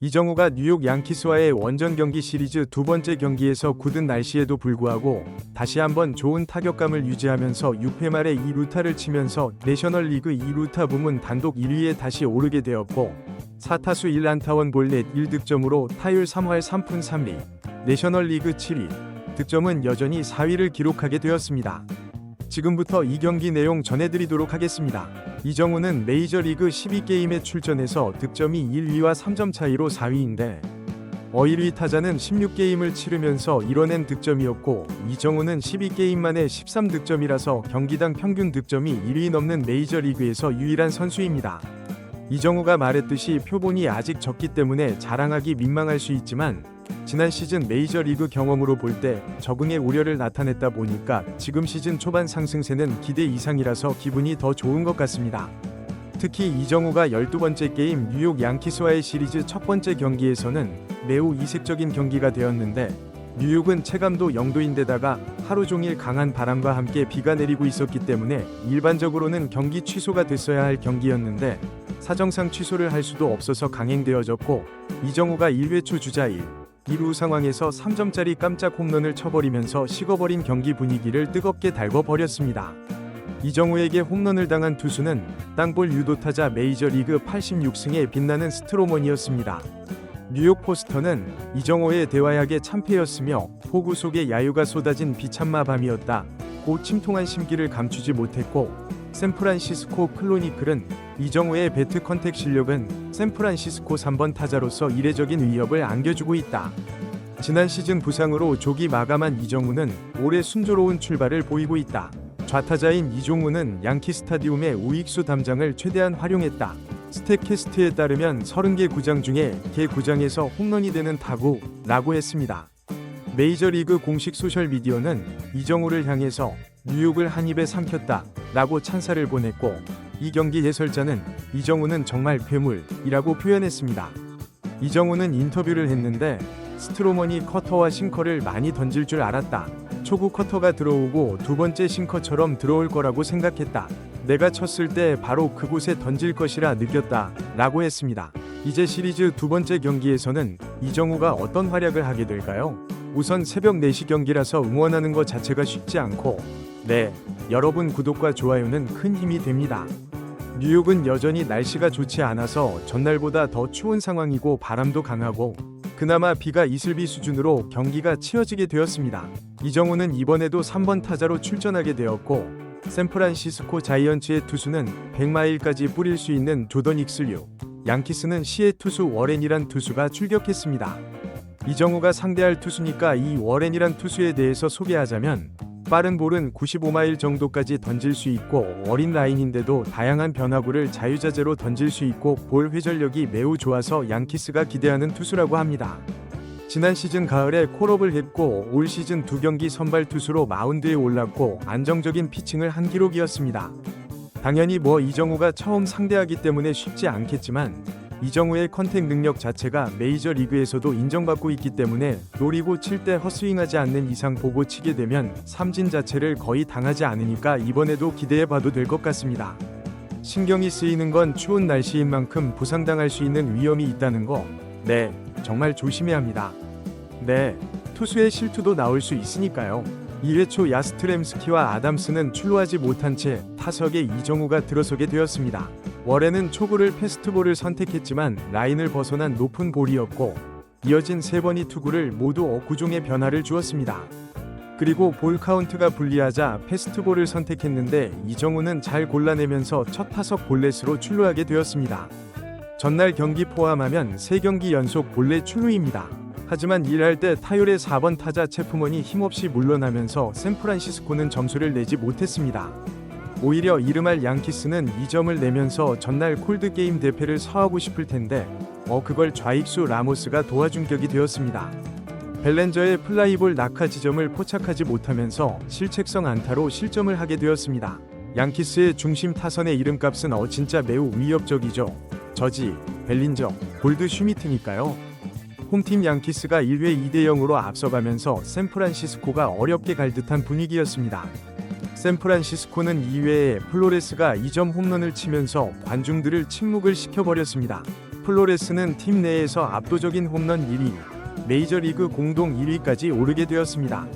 이정우가 뉴욕 양키스와의 원정 경기 시리즈 두 번째 경기에서 굳은 날씨에도 불구하고 다시 한번 좋은 타격감을 유지하면서 6회 말에 2루타를 치면서 내셔널리그 2루타 부문 단독 1위에 다시 오르게 되었고 4타수 1안타원 볼넷 1득점으로 타율 3할 3푼 3리, 내셔널리그 7위, 득점은 여전히 4위를 기록하게 되었습니다. 지금부터 이 경기 내용 전해드리도록 하겠습니다. 이정우는 메이저리그 12게임에 출전해서 득점이 1위와 3점 차이로 4위인데 1위 타자는 16게임을 치르면서 이뤄낸 득점이었고 이정우는 12게임 만에 13득점이라서 경기당 평균 득점이 1위 넘는 메이저리그에서 유일한 선수입니다. 이정우가 말했듯이 표본이 아직 적기 때문에 자랑하기 민망할 수 있지만 지난 시즌 메이저리그 경험으로 볼 때 적응의 우려를 나타냈다 보니까 지금 시즌 초반 상승세는 기대 이상이라서 기분이 더 좋은 것 같습니다. 특히 이정우가 12번째 게임 뉴욕 양키스와의 시리즈 첫 번째 경기에서는 매우 이색적인 경기가 되었는데 뉴욕은 체감도 0도인데다가 하루 종일 강한 바람과 함께 비가 내리고 있었기 때문에 일반적으로는 경기 취소가 됐어야 할 경기였는데 사정상 취소를 할 수도 없어서 강행되어졌고 이정우가 1회 초 주자 1루 상황에서 3점짜리 깜짝 홈런을 쳐버리면서 식어버린 경기 분위기를 뜨겁게 달궈버렸습니다. 이정우에게 홈런을 당한 투수는 땅볼 유도타자 메이저리그 86승에 빛나는 스트로먼이었습니다. 뉴욕 포스터는 이정우의 대화약에 참패였으며 폭우 속에 야유가 쏟아진 비참마 밤이었다. 고 침통한 심기를 감추지 못했고 샌프란시스코 클로니클은 이정우의 배트 컨택 실력은 샌프란시스코 3번 타자로서 이례적인 위협을 안겨주고 있다. 지난 시즌 부상으로 조기 마감한 이정우는 올해 순조로운 출발을 보이고 있다. 좌타자인 이종우는 양키 스타디움의 우익수 담장을 최대한 활용했다. 스탯캐스트에 따르면 30개 구장 중에 개 구장에서 홈런이 되는 타구라고 했습니다. 메이저리그 공식 소셜미디어는 이정우를 향해서 뉴욕을 한 입에 삼켰다 라고 찬사를 보냈고 이 경기 해설자는 이정우는 정말 괴물이라고 표현했습니다. 이정우는 인터뷰를 했는데 스트로먼이 커터와 싱커를 많이 던질 줄 알았다. 초구 커터가 들어오고 두 번째 싱커처럼 들어올 거라고 생각했다. 내가 쳤을 때 바로 그곳에 던질 것이라 느꼈다 라고 했습니다. 이제 시리즈 두 번째 경기에서는 이정우가 어떤 활약을 하게 될까요? 우선 새벽 4시 경기라서 응원하는 것 자체가 쉽지 않고 여러분 구독과 좋아요는 큰 힘이 됩니다. 뉴욕은 여전히 날씨가 좋지 않아서 전날보다 더 추운 상황이고 바람도 강하고 그나마 비가 이슬비 수준으로 경기가 치러지게 되었습니다. 이정우는 이번에도 3번 타자로 출전하게 되었고 샌프란시스코 자이언츠의 투수는 100마일까지 뿌릴 수 있는 조던 익슬류, 양키스는 시의 투수 워렌이란 투수가 출격했습니다. 이정우가 상대할 투수니까 이 워렌이란 투수에 대해서 소개하자면 빠른 볼은 95마일 정도까지 던질 수 있고 어린 라인인데도 다양한 변화구를 자유자재로 던질 수 있고 볼 회전력이 매우 좋아서 양키스가 기대하는 투수라고 합니다. 지난 시즌 가을에 콜업을 했고 올 시즌 2경기 선발 투수로 마운드에 올랐고 안정적인 피칭을 한 기록이었습니다. 당연히 이정우가 처음 상대하기 때문에 쉽지 않겠지만 이정우의 컨택 능력 자체가 메이저리그에서도 인정받고 있기 때문에 노리고 칠 때 헛스윙하지 않는 이상 보고 치게 되면 삼진 자체를 거의 당하지 않으니까 이번에도 기대해봐도 될 것 같습니다. 신경이 쓰이는 건 추운 날씨인 만큼 부상당할 수 있는 위험이 있다는 거 정말 조심해야 합니다. 투수의 실투도 나올 수 있으니까요. 2회 초 야스트렘스키와 아담스는 출루하지 못한 채 타석에 이정우가 들어서게 되었습니다. 월에는 초구를 패스트볼을 선택했지만 라인을 벗어난 높은 볼이었고 이어진 3번의 투구를 모두 구종의 변화를 주었습니다. 그리고 볼 카운트가 불리하자 패스트볼을 선택했는데 이정우는 잘 골라내면서 첫 타석 볼넷으로 출루하게 되었습니다. 전날 경기 포함하면 3경기 연속 볼넷 출루입니다. 하지만 일할 때 타율의 4번 타자 체프먼이 힘없이 물러나면서 샌프란시스코는 점수를 내지 못했습니다. 오히려 이름할 양키스는 2점을 내면서 전날 콜드게임 대패를 서하고 싶을 텐데 그걸 좌익수 라모스가 도와준 격이 되었습니다. 벨렌저의 플라이볼 낙하 지점을 포착하지 못하면서 실책성 안타로 실점을 하게 되었습니다. 양키스의 중심 타선의 이름값은 진짜 매우 위협적이죠. 저지, 벨린저, 골드 슈미트니까요. 홈팀 양키스가 1회 2대0으로 앞서가면서 샌프란시스코가 어렵게 갈 듯한 분위기였습니다. 샌프란시스코는 2회에 플로레스가 2점 홈런을 치면서 관중들을 침묵을 시켜버렸습니다. 플로레스는 팀 내에서 압도적인 홈런 1위, 메이저리그 공동 1위까지 오르게 되었습니다.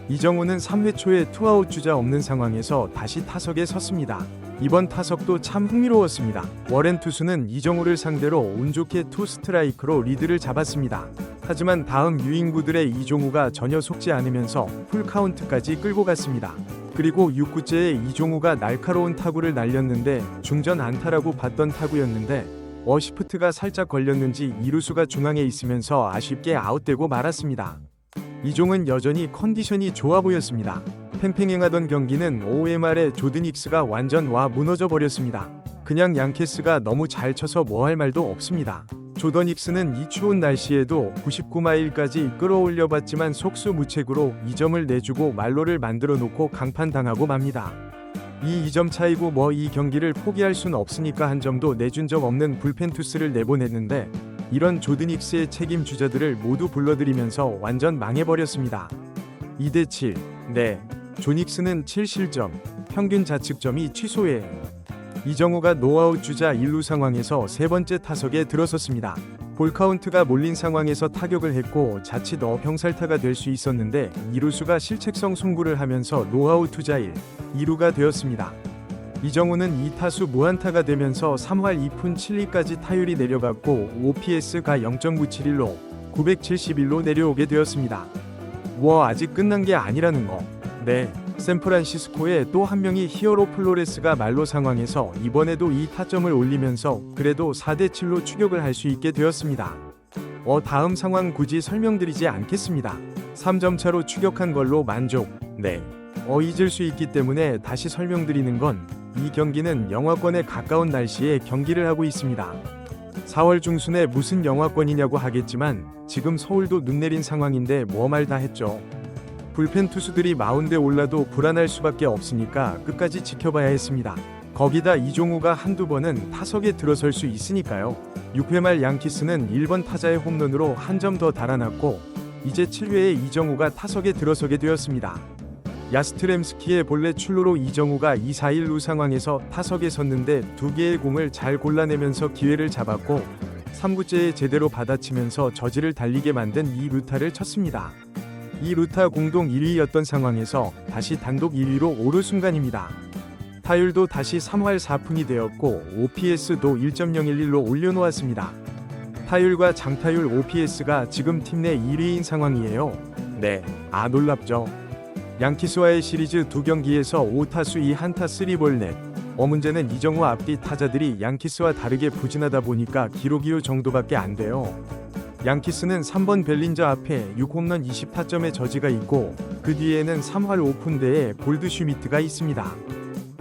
이정우는 3회 초에 투아웃 주자 없는 상황에서 다시 타석에 섰습니다. 이번 타석도 참 흥미로웠습니다. 워렌 투수는 이정우를 상대로 운 좋게 투 스트라이크로 리드를 잡았습니다. 하지만 다음 유인구들의 이종우가 전혀 속지 않으면서 풀카운트까지 끌고 갔습니다. 그리고 6구째에 이종우가 날카로운 타구를 날렸는데 중전 안타라고 봤던 타구였는데 어시프트가 살짝 걸렸는지 이루수가 중앙에 있으면서 아쉽게 아웃되고 말았습니다. 이종은 여전히 컨디션이 좋아 보였습니다. 팽팽행하던 경기는 5회 말에 조든 힉스가 완전 와 무너져 버렸습니다. 그냥 양키스가 너무 잘 쳐서 뭐 할 말도 없습니다. 조던 힉스는 이 추운 날씨에도 99마일까지 끌어올려 봤지만 속수무책으로 2점을 내주고 말로를 만들어 놓고 강판당하고 맙니다. 이 2점 차이고 뭐 이 경기를 포기할 순 없으니까 한 점도 내준 적 없는 불펜 투수를 내보냈는데 이런 조든 힉스의 책임 주자들을 모두 불러들이면서 완전 망해버렸습니다. 2대7. 네. 존 힉스는 7실점, 평균 자책점이 취소예요. 이정우가 노아웃 주자 1루 상황에서 세 번째 타석에 들어섰습니다. 볼카운트가 몰린 상황에서 타격을 했고 자칫 병살타가 될 수 있었는데 이루수가 실책성 송구를 하면서 노아웃 투자 1, 2루가 되었습니다. 이정우는 2타수 무안타가 되면서 3할 2푼 7리까지 타율이 내려갔고 OPS가 0.971로 971로 내려오게 되었습니다. 아직 끝난 게 아니라는 거. 네. 샌프란시스코의 또 한 명이 히어로 플로레스가 말로 상황에서 이번에도 2타점을 올리면서 그래도 4대7로 추격을 할 수 있게 되었습니다. 다음 상황 굳이 설명드리지 않겠습니다. 3점 차로 추격한 걸로 만족. 네. 잊을 수 있기 때문에 다시 설명드리는 건 이 경기는 영하권에 가까운 날씨에 경기를 하고 있습니다. 4월 중순에 무슨 영하권이냐고 하겠지만 지금 서울도 눈 내린 상황인데 뭐 말 다 했죠. 불펜 투수들이 마운드에 올라도 불안할 수밖에 없으니까 끝까지 지켜봐야 했습니다. 거기다 이종우가 한두 번은 타석에 들어설 수 있으니까요. 6회 말 양키스는 1번 타자의 홈런으로 한 점 더 달아났고 이제 7회에 이정우가 타석에 들어서게 되었습니다. 야스트렘스키의 본래 출루로 이정우가 2-4-1루 상황에서 타석에 섰는데 두 개의 공을 잘 골라내면서 기회를 잡았고 3구째에 제대로 받아치면서 저지를 달리게 만든 2루타를 쳤습니다. 이 루타 공동 1위였던 상황에서 다시 단독 1위로 오를 순간입니다. 타율도 다시 3할 4푼이 되었고 OPS도 1.011로 올려놓았습니다. 타율과 장타율 OPS가 지금 팀 내 1위인 상황이에요. 네, 놀랍죠. 양키스와의 시리즈 2경기에서 5타수 2안타 3볼 넷. 문제는 이정우 앞뒤 타자들이 양키스와 다르게 부진하다 보니까 기록이 요 정도밖에 안 돼요. 양키스는 3번 벨린저 앞에 6홈런 20타점의 저지가 있고 그 뒤에는 3할 5푼대의 골드 슈미트가 있습니다.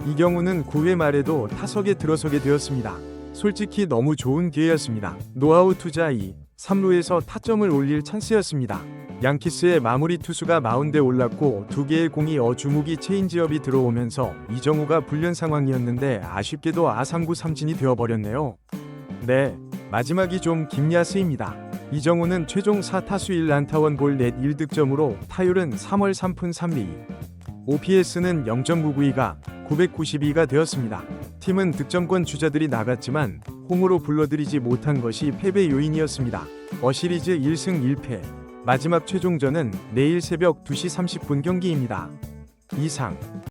이 경우는 9회 말에도 타석에 들어서게 되었습니다. 솔직히 너무 좋은 기회였습니다. 노아웃 투자 2, 3루에서 타점을 올릴 찬스였습니다. 양키스의 마무리 투수가 마운드에 올랐고 두 개의 공이 주무기 체인지업이 들어오면서 이정우가 불련 상황이었는데 아쉽게도 3구 3진이 되어버렸네요. 네, 마지막이 좀 김야스입니다. 이정우는 최종 4타수 1안타 1볼 넷 1득점으로 타율은 3월 3푼 3리. OPS는 0.992가 992가 되었습니다. 팀은 득점권 주자들이 나갔지만 홈으로 불러들이지 못한 것이 패배 요인이었습니다. 시리즈 1승 1패. 마지막 최종전은 내일 새벽 2시 30분 경기입니다. 이상